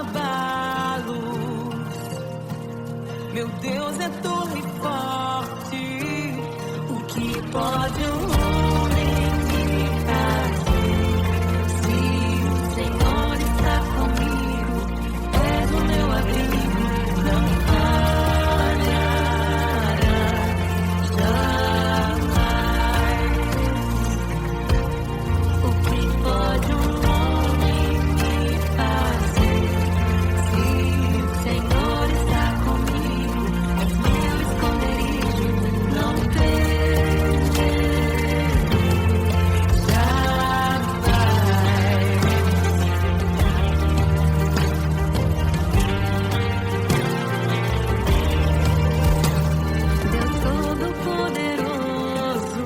abalos. Meu Deus é torre forte. O que pode um homem me fazer? Se o Senhor está comigo, és o meu abrigo, não falhará jamais. O que pode um homem me fazer? Se o Senhor está comigo, és meu esconderijo, não Deus Todo-Poderoso,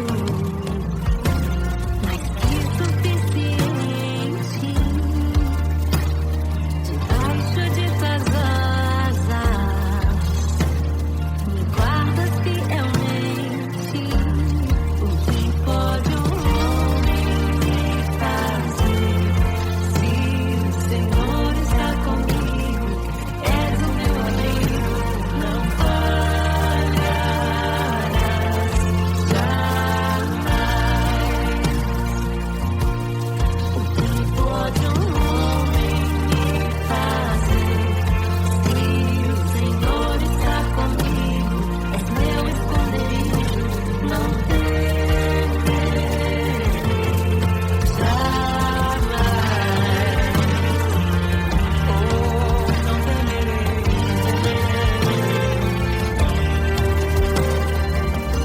mais que suficiente, debaixo de tuas asas, me guardas fielmente. O que pode um homem me fazer? Se o Senhor está comigo, és o meu abrigo, não falharás jamais. O que pode um homem me fazer? Se o Senhor está comigo, és meu esconderijo, não temerei jamais. Oh, não temerei.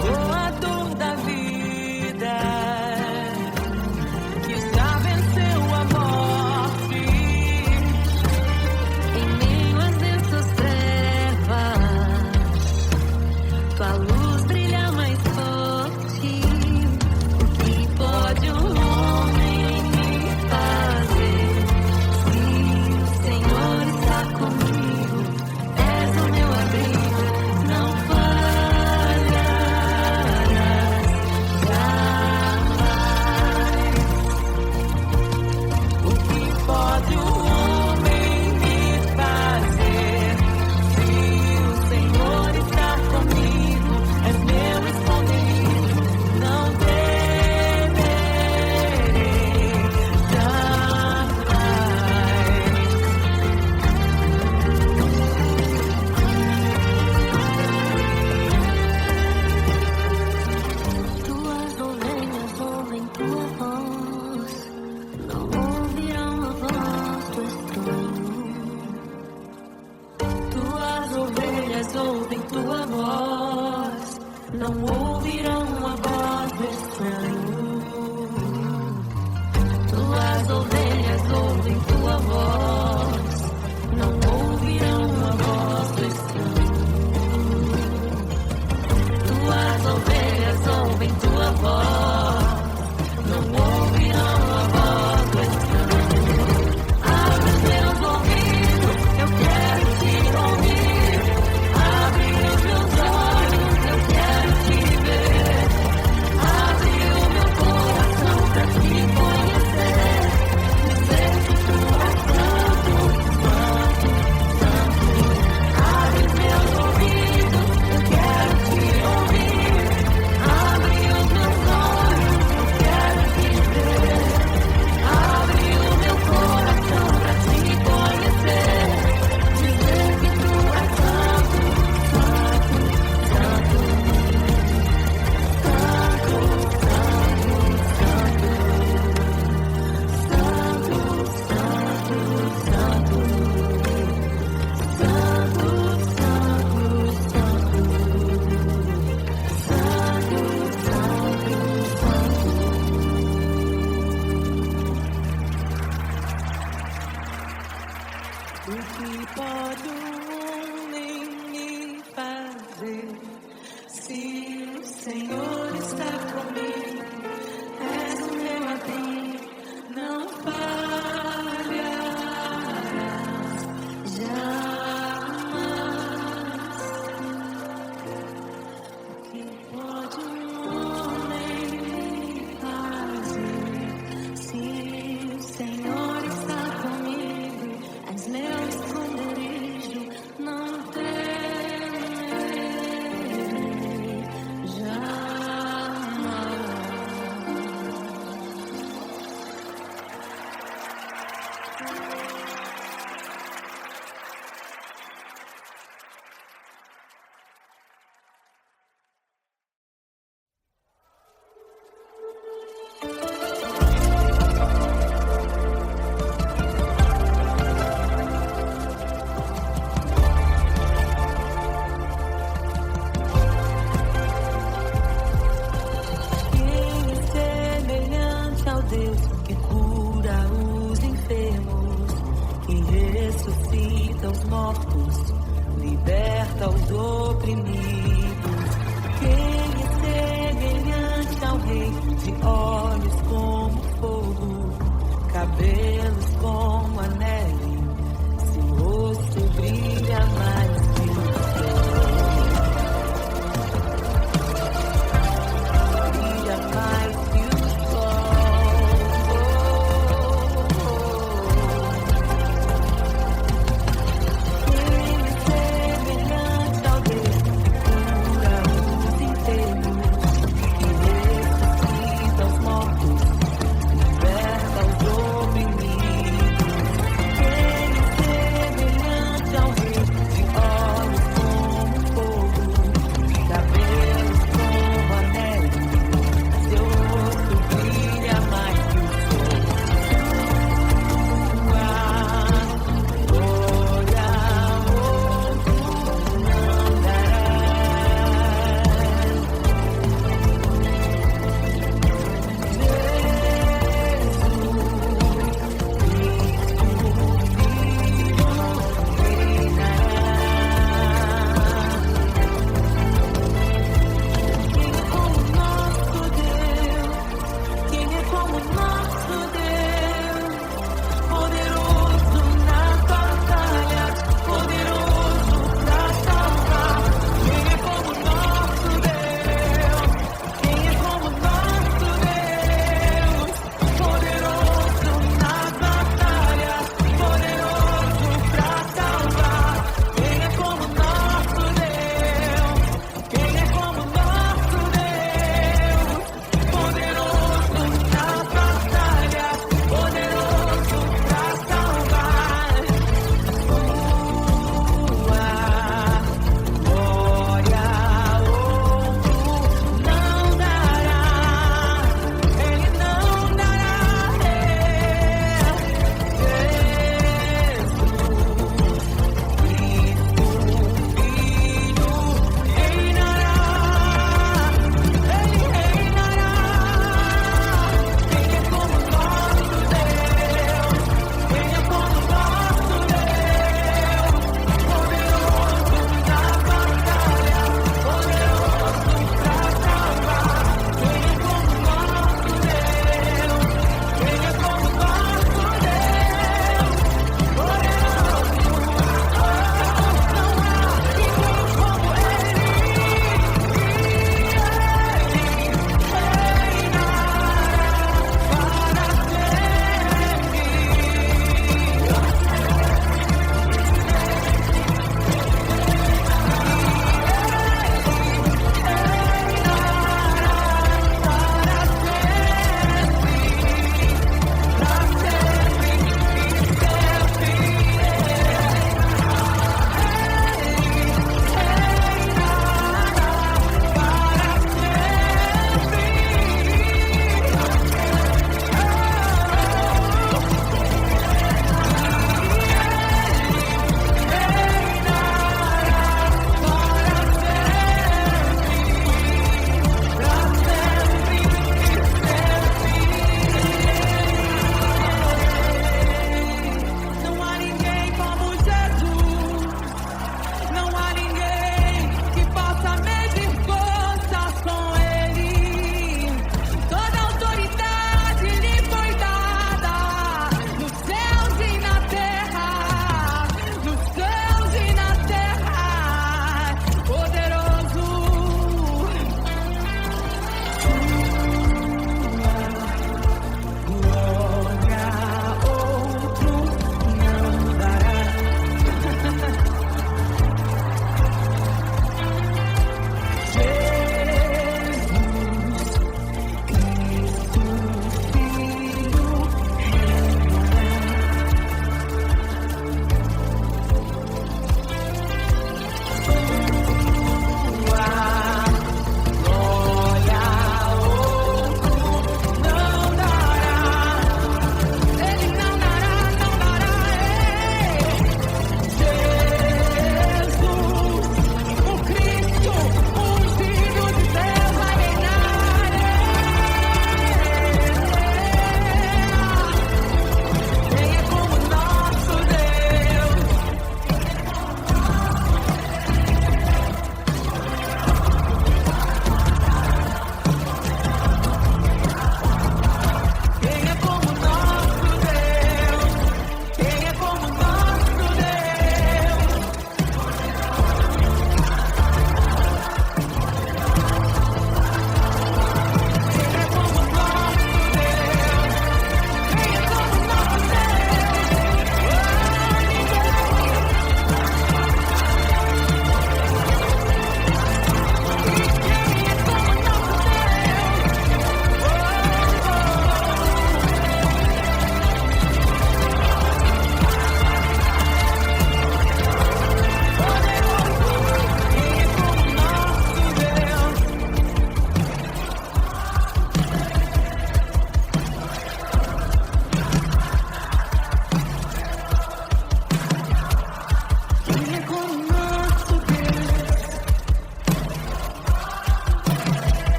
Doador da vida, que já venceu a morte, em meio às densas trevas, tua luz brilha mais forte. O que pode um homem me fazer? Se o Senhor está comigo, és o meu abrigo, não falharás jamais. O que pode um homem me fazer? Se o Senhor está comigo, és meu esconderijo, não temerei jamais. Tuas ovelhas ouvem tua voz, não ouvirão a voz do estranho. Tuas ovelhas ouvem tua voz, não ouvirão a voz do estranho. Tuas ovelhas ouvem tua voz, não ouvirão a voz do estranho. Tuas ovelhas ouvem tua voz, não ouvirão a voz do estranho. Abre os meus ouvidos, eu quero te ouvir. Abre os meus olhos, eu quero te ver. Abre o meu coração pra te conhecer. Dizer que tu és santo, santo, santo. Abre os meus ouvidos, eu quero te ouvir. Abre os meus olhos, eu quero te ver. Abre o meu coração pra te conhecer. Dizer que tu és santo, santo, santo. Santo, santo, santo. O que pode um homem me fazer? Se o Senhor está comigo, és o meu abrigo, não falharás jamais. O que pode um homem me fazer? Se o Senhor está comigo, és meu ressuscita os mortos, liberta os oprimidos. Quem é semelhante ao Rei, de olhos como fogo, cabelos como a neve, seu rosto brilha mais que o sol. Brilha mais que o sol. Quem é semelhante ao Deus que cura os enfermos, que ressuscita os mortos, liberta os oprimidos.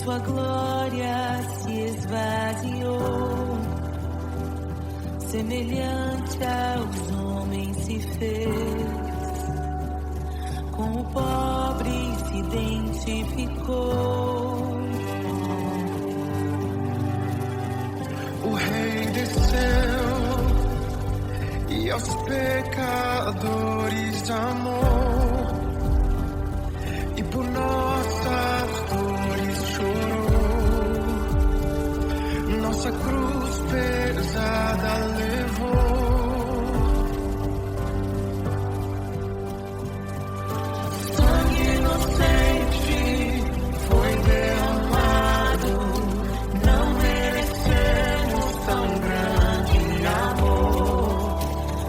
Sua glória se esvaziou, semelhante aos homens se fez, com o pobre se identificou. O Rei desceu e aos pecadores amou, e por nossas dores chorou, nossa cruz pesada levou. Sangue inocente foi derramado, não merecemos tão grande amor.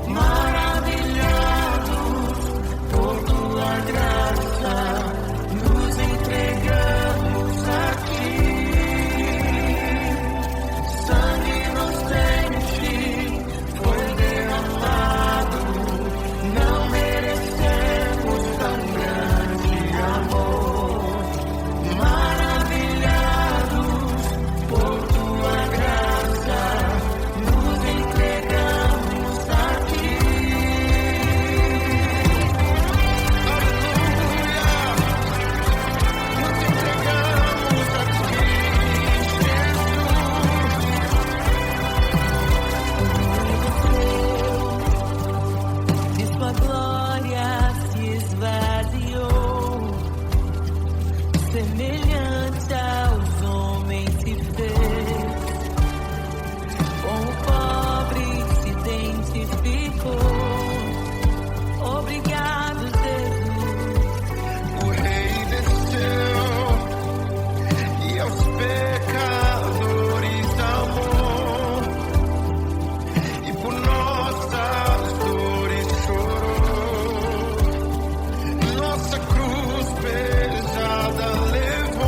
Maravilhados por tua graça, nos entregamos a ti. Sangue inocente foi derramado, não merecemos tão grande amor. Maravilhados por tua graça, nos entregamos a ti. De sua glória se esvaziou, semelhante aos homens se fez, com o pobre se identificou. Obrigado, Jesus. O Rei desceu e aos pecadores amou, e por nossas dores chorou, nossa cruz pesada levou.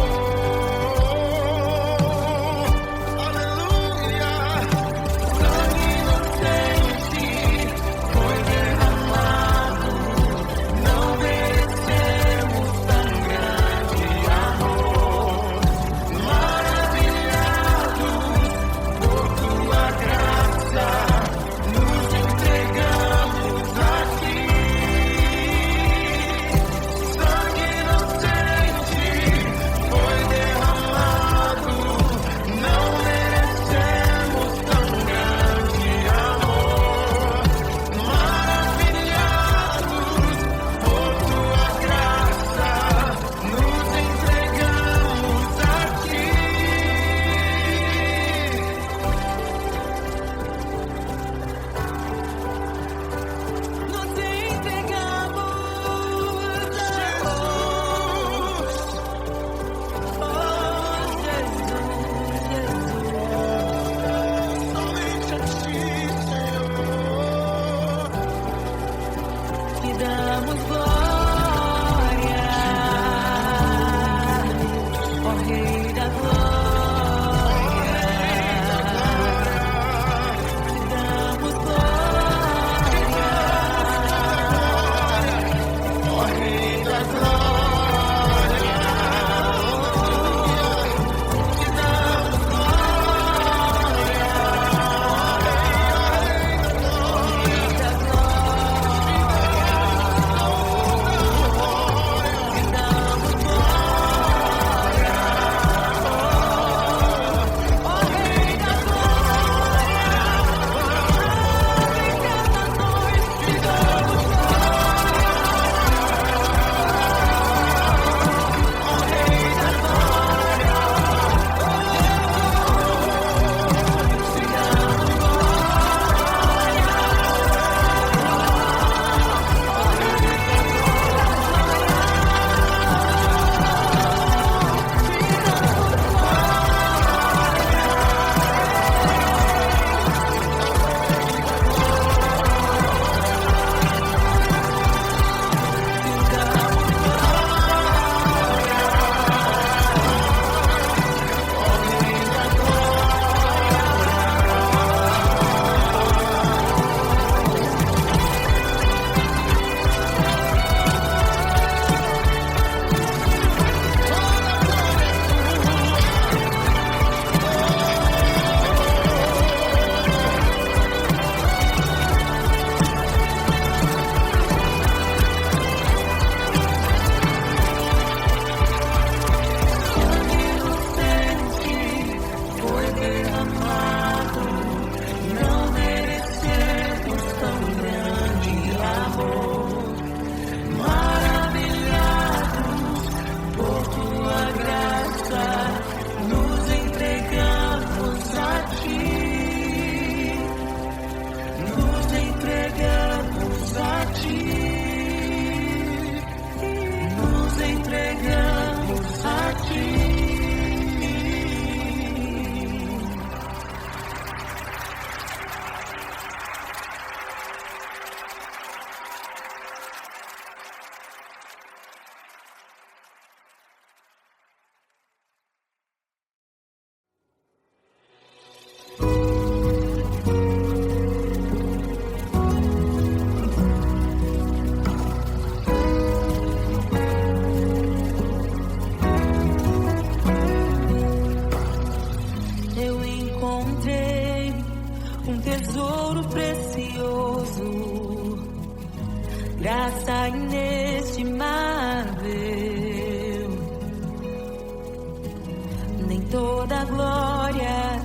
toda a glória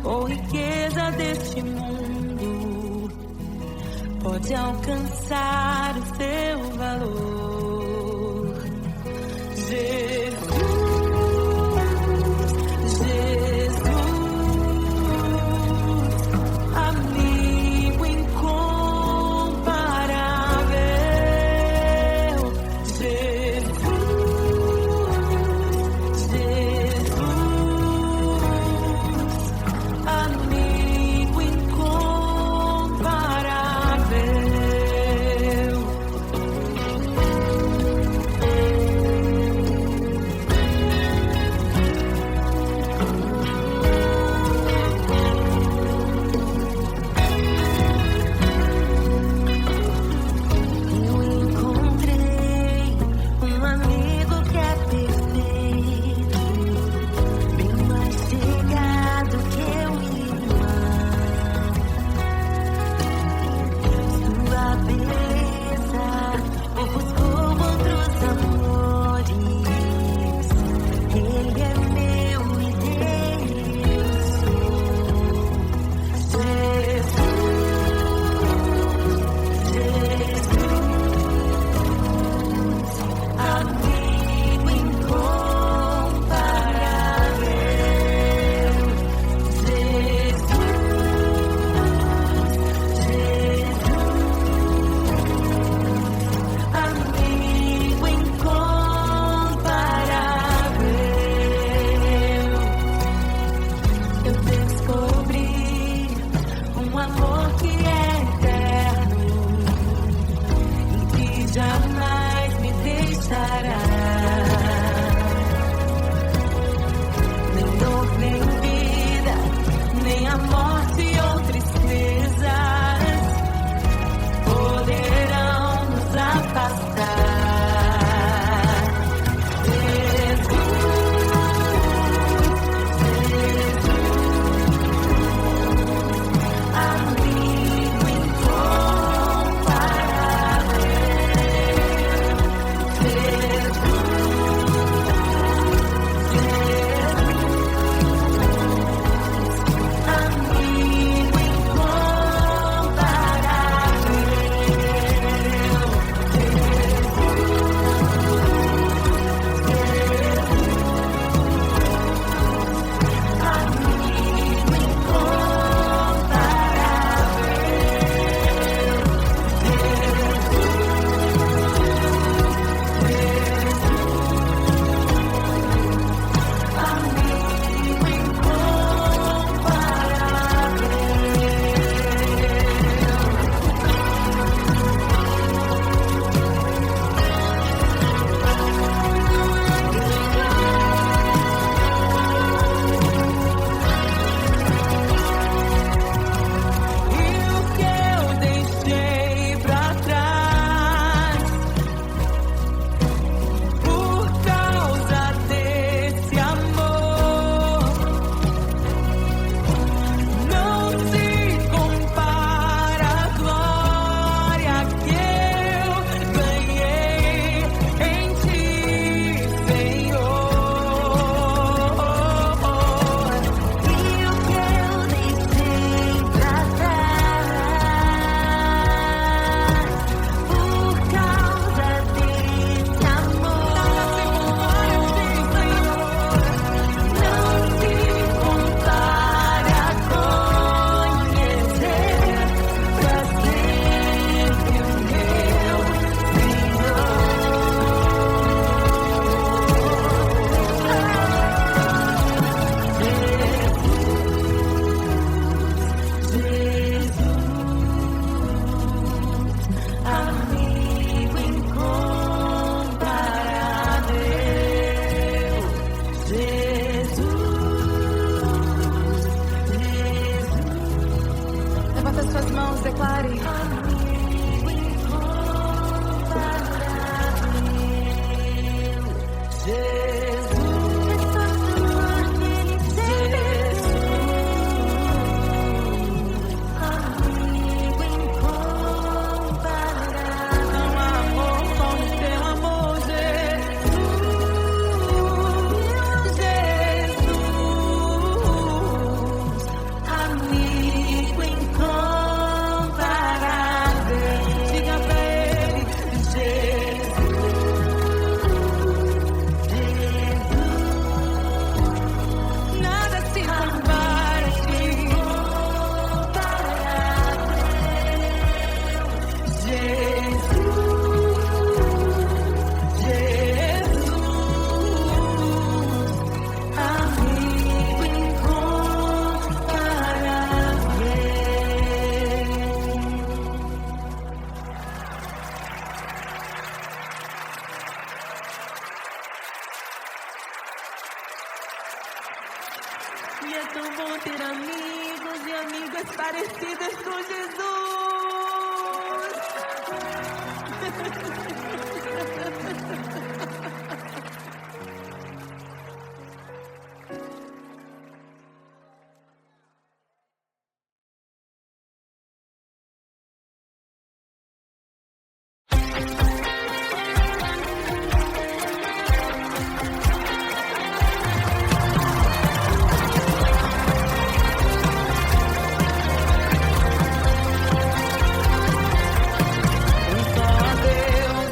ou riqueza deste mundo pode alcançar o seu valor. Jesus, amigo incomparável. Amigo incomparável. é tão bom ter amigos e amigas parecidas com Jesus. Um só Deus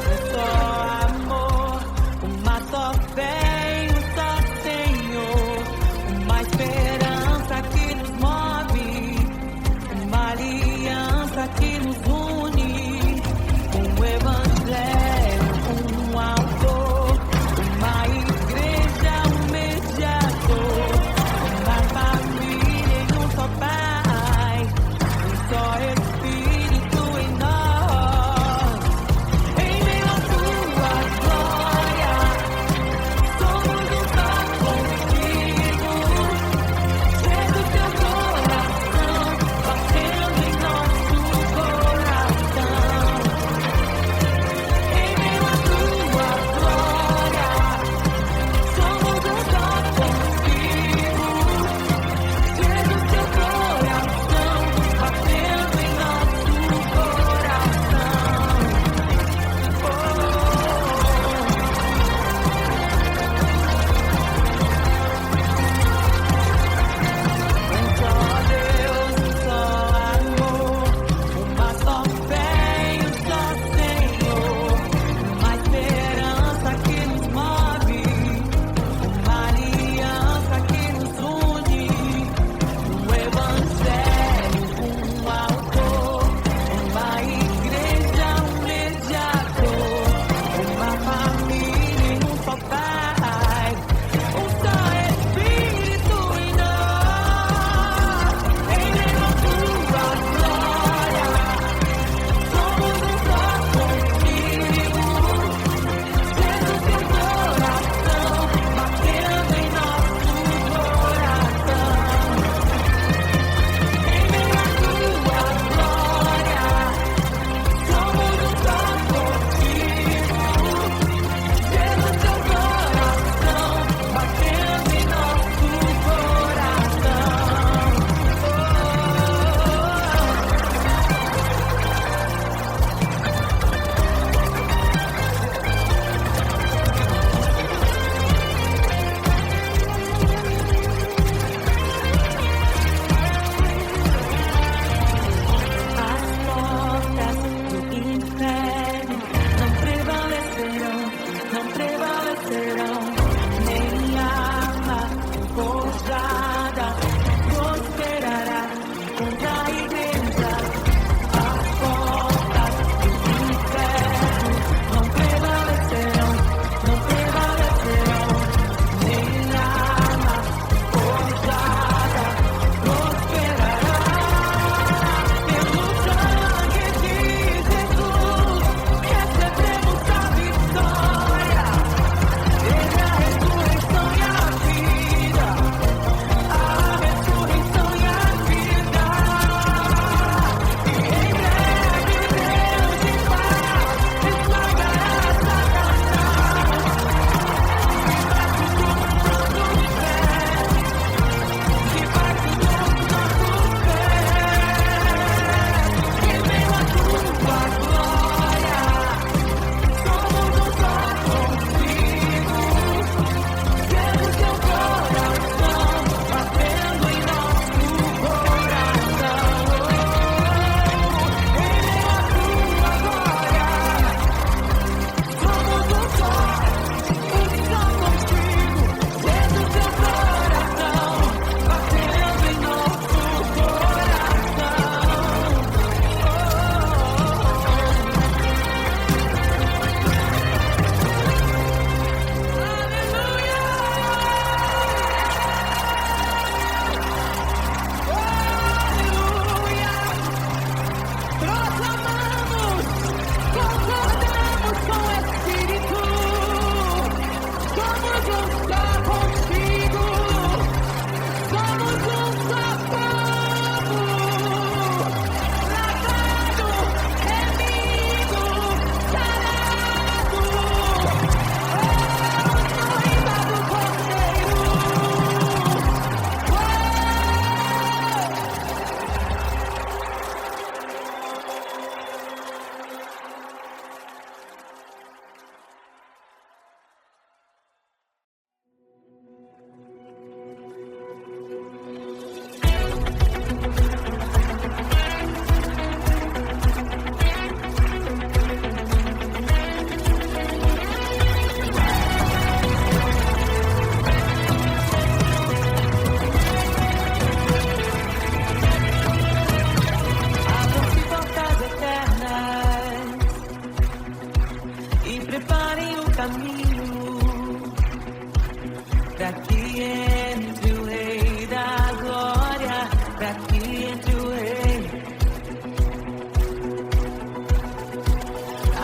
entre o Rei da Glória, pra que entre o Rei.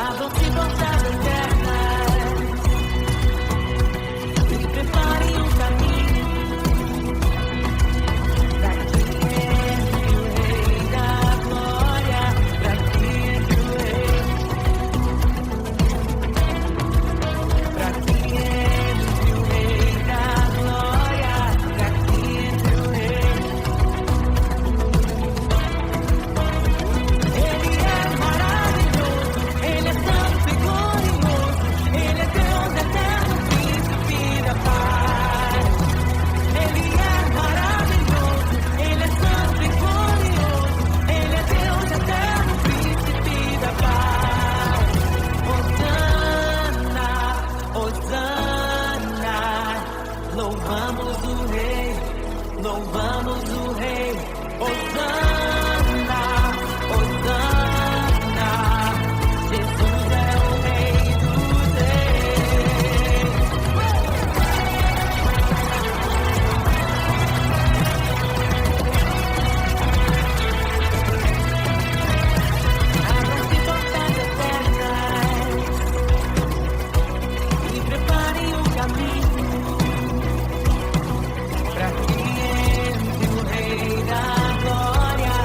Abram-se portas eternas e preparem um caminho pra que entre o Rei da Glória, pra que entre o Rei. Pra que entre o Rei da Glória, pra que entre o Rei. Ele é maravilhoso, Ele é santo e glorioso, Ele é Deus eterno, príncipe da paz. Ele é maravilhoso, Ele é santo e glorioso, Ele é Deus eterno, príncipe da paz. Hosana, Hosana, louvamos o Rei, louvamos o Rei. Hosana, Hosana, Jesus é o Rei dos Reis. Abram-se portas eternas e preparem o caminho pra que entre o Rei da Glória,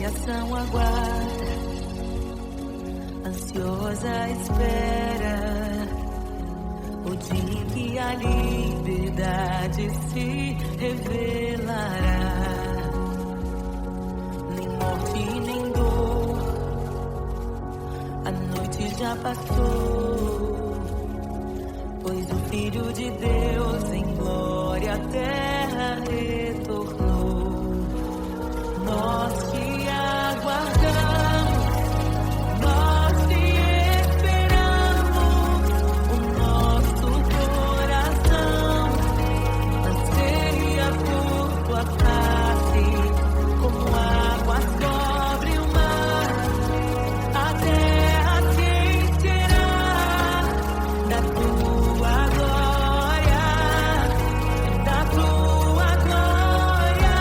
criação aguarda, ansiosa espera o dia em que a liberdade se revelará. Nem morte, nem dor, a noite já passou, pois o Filho de Deus em glória à terra retornou. Nós te aguardamos, nós te esperamos, o nosso coração anseia por tua face, como águas cobrem o mar, a terra se encherá da tua glória, da tua glória.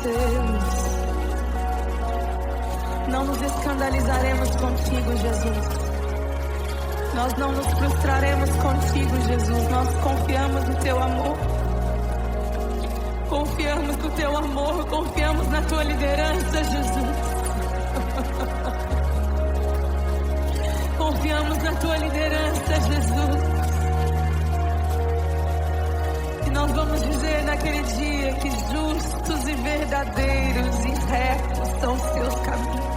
Deus. Não nos escandalizaremos contigo, Jesus. Nós não nos frustraremos contigo, Jesus. Nós confiamos no teu amor. Confiamos no teu amor. Confiamos na tua liderança, Jesus. Confiamos na tua liderança, Jesus. E nós vamos dizer naquele dia que justos e verdadeiros e retos são os teus caminhos.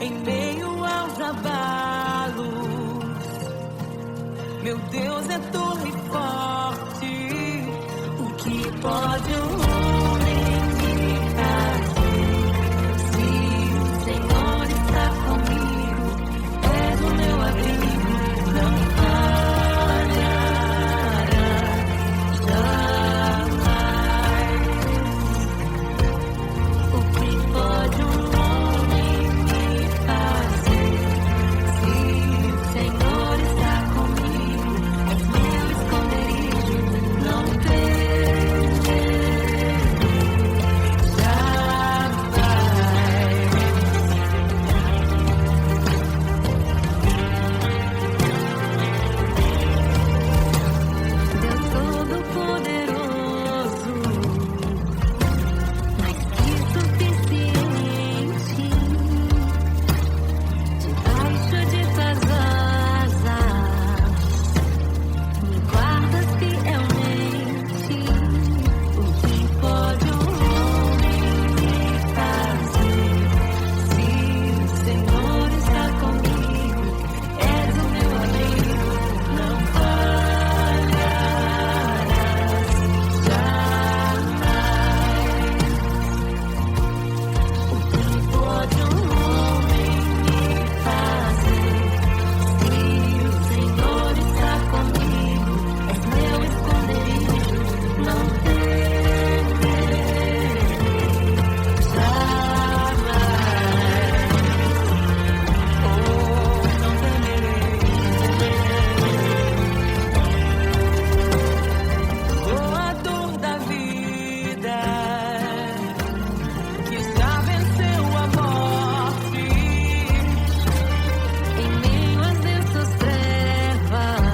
em meio aos abalos. Meu Deus é torre forte. O que pode um homem me fazer? Se o Senhor está comigo, és o meu abrigo, não falhará jamais. O que pode um homem me fazer? Se o Senhor está comigo, és meu esconderijo, não Deus Todo-Poderoso, mais que suficiente, debaixo de tuas asas, me guardas fielmente. O que pode um homem me fazer? Se o Senhor está comigo, és o meu amigo, não falharás jamais. O que pode um homem me fazer? Se o Senhor está comigo, és meu esconderijo, não temerei jamais. Oh, não temerei. Oh, a dor da vida que já venceu a morte, em meio às densas trevas,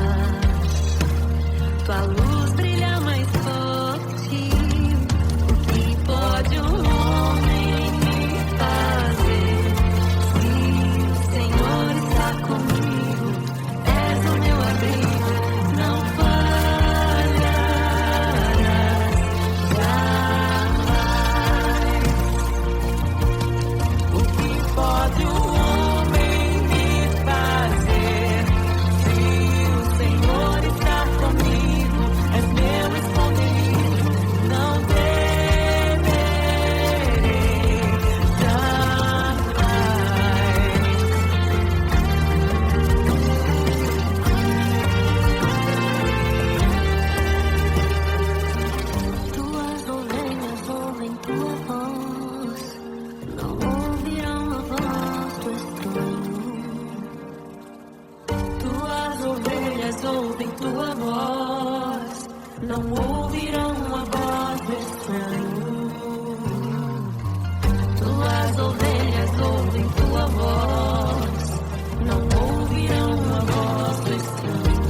tua luz brilha mais forte. O que pode um homem me fazer? Se o Senhor está comigo, és o meu abrigo, não falharás jamais. O que pode um homem me fazer? Se o Senhor está comigo, és meu esconderijo, não temerei jamais. Tuas ovelhas ouvem tua voz, não ouvirão a voz do estranho. Tuas ovelhas ouvem tua voz, não ouvirão a voz do estranho. Tuas ovelhas ouvem tua voz, não ouvirão a voz do estranho.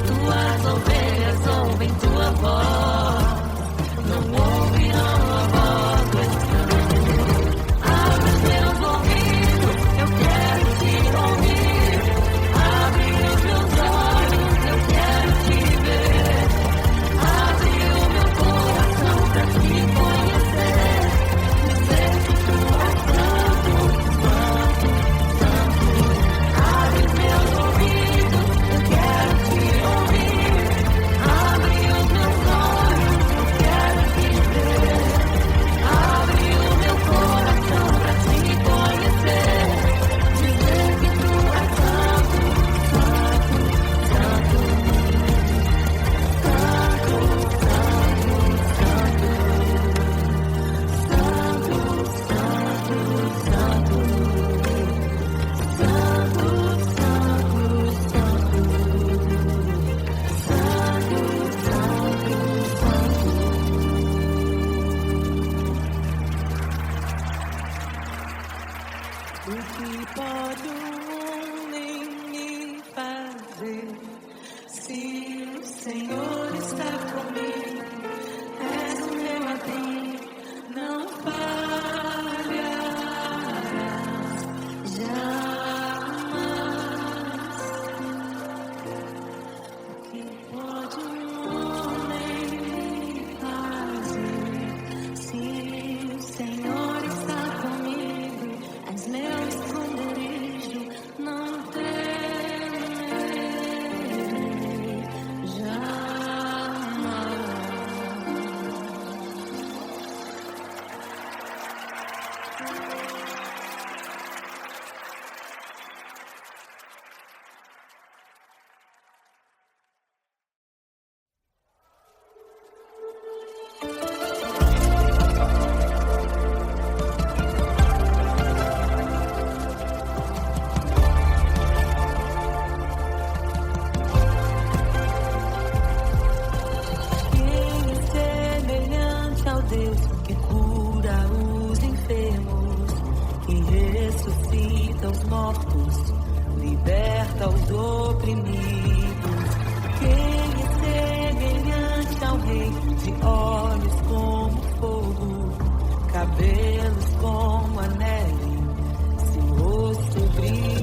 Tuas ovelhas ouvem tua voz, não ouvirão a voz do estranho. Abre os meus ouvidos, eu quero te ouvir. Abre os meus olhos, eu quero te ver. Abre o meu coração pra te conhecer. Dizer que tu és santo, santo, santo. Abre os meus ouvidos, eu quero te ouvir. Abre os meus olhos, eu quero te ver. Abre o meu coração pra te conhecer. Dizer que tu és santo, santo, santo. Santo, santo, o que pode um homem me fazer? Se o Senhor está comigo, és o meu abrigo, não falharás jamais. O que pode um homem me fazer? Se o Senhor está comigo, Liberta os oprimidos. Quem é semelhante ao Rei, de olhos como fogo, cabelos como a neve, seu rosto brilha.